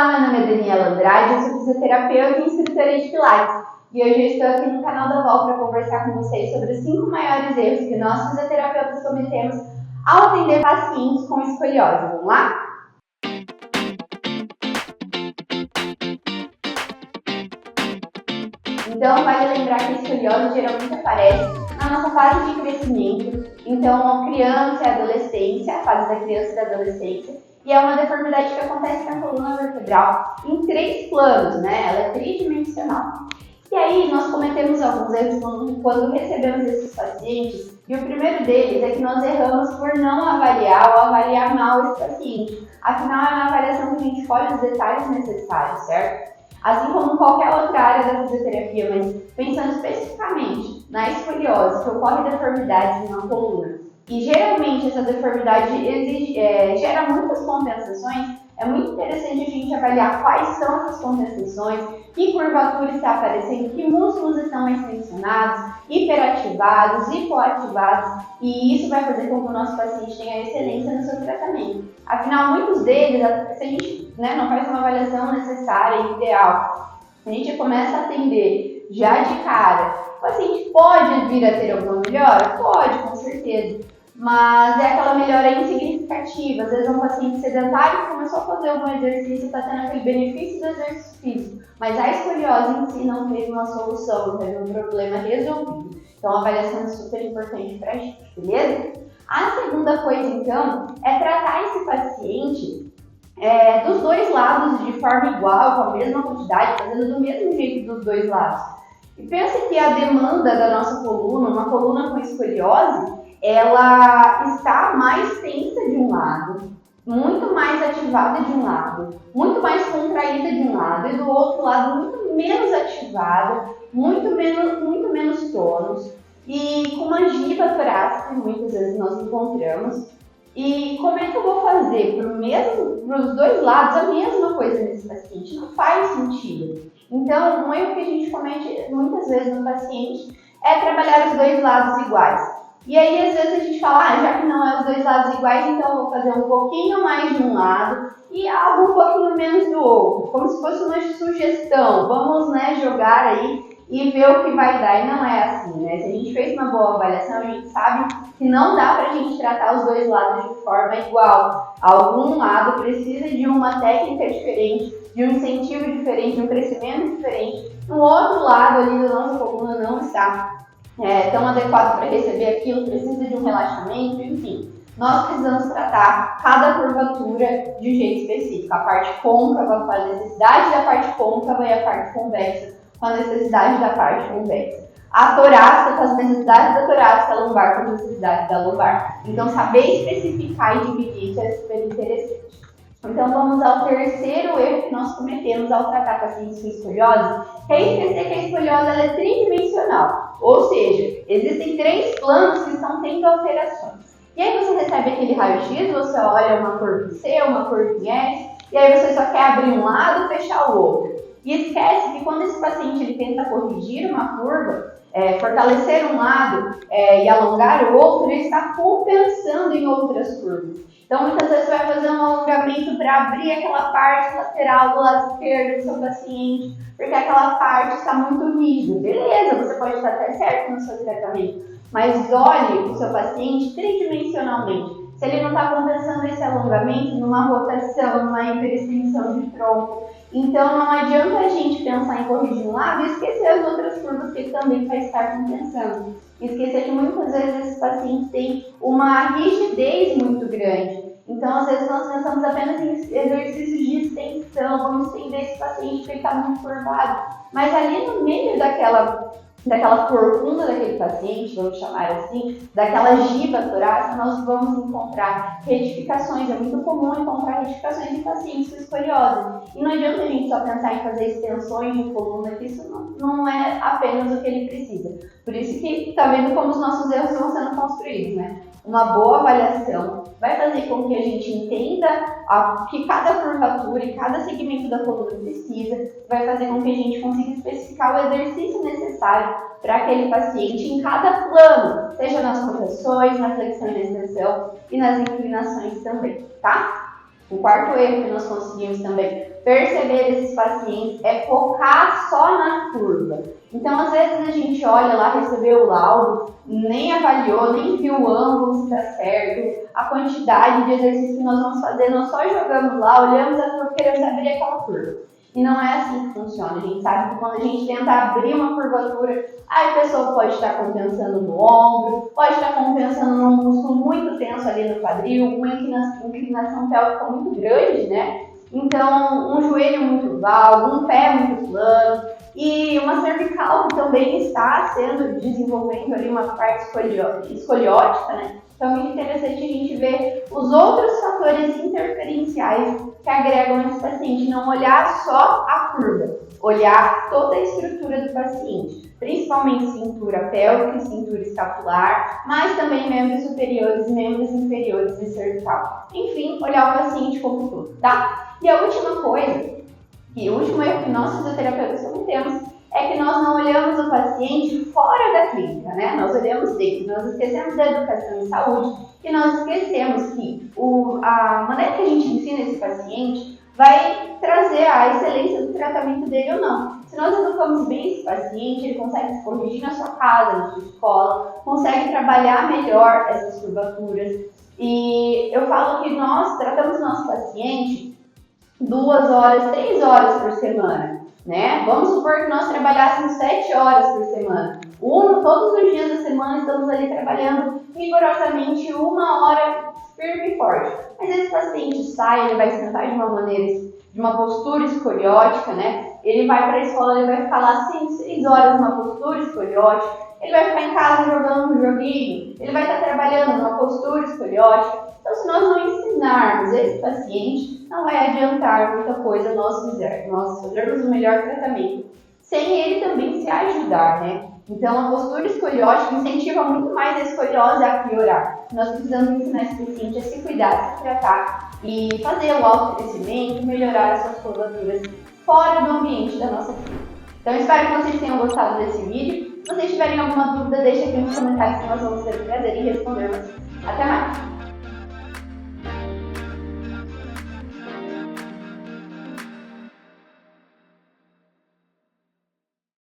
Olá, meu nome é Daniela Andrade, eu sou fisioterapeuta e instrutora de Pilates. E hoje eu estou aqui no canal da VOL para conversar com vocês sobre os 5 maiores erros que nós fisioterapeutas cometemos ao atender pacientes com escoliose. Vamos lá? Então, vale lembrar que a escoliose geralmente aparece na nossa fase de crescimento. Então, criança e adolescência, a fase da criança e da adolescência. E é uma deformidade que acontece na coluna vertebral em 3 planos, né? Ela é tridimensional. E aí, nós cometemos alguns erros quando recebemos esses pacientes. E o primeiro deles é que nós erramos por não avaliar ou avaliar mal esse paciente. Afinal, é na avaliação que a gente colhe os detalhes necessários, certo? Assim como qualquer outra área da fisioterapia, mas pensando especificamente na escoliose, que ocorre deformidades na coluna, e geralmente essa deformidade gera muitas compensações, é muito interessante a gente avaliar quais são essas compensações, que curvatura está aparecendo, que músculos estão mais tensionados, hiperativados, hipoativados, e isso vai fazer com que o nosso paciente tenha excelência no seu tratamento. Afinal, muitos deles, se a gente não faz uma avaliação necessária e ideal, a gente começa a atender já de cara, o paciente pode vir a ter alguma melhora? Pode, com certeza. Mas é aquela melhora insignificativa. Às vezes é um paciente sedentário que começou a fazer algum exercício, está tendo aquele benefício do exercício físico, mas a escoliose em si não teve uma solução, não teve um problema resolvido. Então a avaliação é super importante para a gente, beleza? A segunda coisa, então, é tratar esse paciente dos dois lados de forma igual, com a mesma quantidade, fazendo do mesmo jeito dos dois lados. E pensa que a demanda da nossa coluna, uma coluna com escoliose, ela está mais tensa de um lado, muito mais ativada de um lado, muito mais contraída de um lado, e do outro lado muito menos ativada, muito menos tônus, e com uma giba torácica, que muitas vezes nós encontramos. E como é que eu vou fazer para os dois lados a mesma coisa nesse paciente? Não faz sentido. Então, um erro que a gente comete muitas vezes no paciente é trabalhar os dois lados iguais. E aí, às vezes, a gente fala, já que não é os dois lados iguais, então eu vou fazer um pouquinho mais de um lado e algo um pouquinho menos do outro. Como se fosse uma sugestão. Vamos, jogar aí e ver o que vai dar. E não é assim, né? Se a gente fez uma boa avaliação, a gente sabe que não dá pra gente tratar os dois lados de forma igual. Algum lado precisa de uma técnica diferente, de um incentivo diferente, de um crescimento diferente. No outro lado ali da nossa coluna não está tão adequado para receber aquilo, precisa de um relaxamento, enfim. Nós precisamos tratar cada curvatura de um jeito específico. A parte côncava com a necessidade da parte côncava e a parte convexa com a necessidade da parte convexa. A torácica com as necessidades da torácica, a lombar com as necessidades da lombar. Então, saber especificar e dividir isso é super interessante. Então, vamos ao terceiro erro que nós cometemos ao tratar pacientes com escoliose, que é esquecer que a escoliose ela é tridimensional, ou seja, existem 3 planos que estão tendo alterações. E aí você recebe aquele raio-x, você olha uma curva em C, uma curva em S, e aí você só quer abrir um lado e fechar o outro. E esquece que quando esse paciente ele tenta corrigir uma curva, fortalecer um lado e alongar o outro, ele está compensando em outras curvas. Então, muitas vezes você vai fazer um alongamento para abrir aquela parte lateral do lado esquerdo do seu paciente, porque aquela parte está muito rígida. Beleza, você pode estar até certo no seu tratamento, mas olhe o seu paciente tridimensionalmente. Se ele não está compensando esse alongamento numa rotação, numa hiperextensão de tronco, então não adianta a gente pensar em corrigir um lado e esquecer as outras curvas que ele também vai estar compensando. Esquecer que muitas vezes esse paciente tem uma rigidez muito grande. Então, às vezes, nós pensamos apenas em exercícios de extensão, vamos estender esse paciente porque ele está muito curvado. Mas ali no meio daquela corcunda daquele paciente, vamos chamar assim, daquela giba torácica, nós vamos encontrar retificações. É muito comum encontrar retificações em pacientes com escoliose. E não adianta a gente só pensar em fazer extensões de coluna, que isso não é apenas o que ele precisa. Por isso que está vendo como os nossos erros vão sendo construídos, né? Uma boa avaliação vai fazer com que a gente entenda que cada curvatura e cada segmento da coluna precisa, vai fazer com que a gente consiga especificar o exercício necessário para aquele paciente em cada plano, seja nas rotações, na flexão e na extensão e nas inclinações também, tá? Um quarto erro que nós conseguimos também perceber desses pacientes é focar só na curva. Então, às vezes a gente olha lá, recebeu o laudo, nem avaliou, nem viu o ângulo se está certo, a quantidade de exercícios que nós vamos fazer, nós só jogamos lá, olhamos a curva, queremos abrir aquela curva. E não é assim que funciona. A gente sabe que quando a gente tenta abrir uma curvatura, a pessoa pode estar compensando no ombro, pode estar compensando num músculo muito tenso ali no quadril, uma inclinação pélvica muito grande, né? Então, um joelho muito valgo, um pé muito plano e uma cervical que também está desenvolvendo ali uma parte escoliótica, né? Então, é muito interessante a gente ver os outros fatores interferenciais que agregam esse paciente, não olhar só a curva, olhar toda a estrutura do paciente, principalmente cintura pélvica e cintura escapular, mas também membros superiores, membros inferiores e cervical. Enfim, olhar o paciente como todo, tá? E a última coisa, e o último erro que nós fisioterapeutas cometemos, é que nós não olhamos o paciente fora da clínica, né? Nós olhamos dentro, nós esquecemos da educação em saúde e nós esquecemos que a maneira que a gente ensina esse paciente vai trazer a excelência do tratamento dele ou não. Se nós educamos bem esse paciente, ele consegue se corrigir na sua casa, na sua escola, consegue trabalhar melhor essas curvaturas. E eu falo que nós tratamos nosso paciente 2 horas, 3 horas por semana. Né? Vamos supor que nós trabalhássemos 7 horas por semana. Todos os dias da semana estamos ali trabalhando rigorosamente 1 hora firme e forte. Mas esse paciente sai, ele vai sentar de uma maneira, de uma postura escoliótica, né? Ele vai para a escola, ele vai ficar lá 6 horas numa postura escoliótica. Ele vai ficar em casa jogando um joguinho. Ele vai estar trabalhando numa postura escoliótica. Então, se nós não ensinarmos esse paciente, não vai adiantar muita coisa nós fazermos o melhor tratamento, sem ele também se ajudar, né? Então, a postura escoliótica incentiva muito mais a escoliose a piorar. Nós precisamos ensinar esse paciente a se cuidar, se tratar e fazer o autocrescimento, melhorar as suas curvaturas fora do ambiente da nossa clínica. Então, espero que vocês tenham gostado desse vídeo. Se vocês tiverem alguma dúvida, deixe aqui nos comentários que nós vamos ter o prazer em responder vocês. Até mais!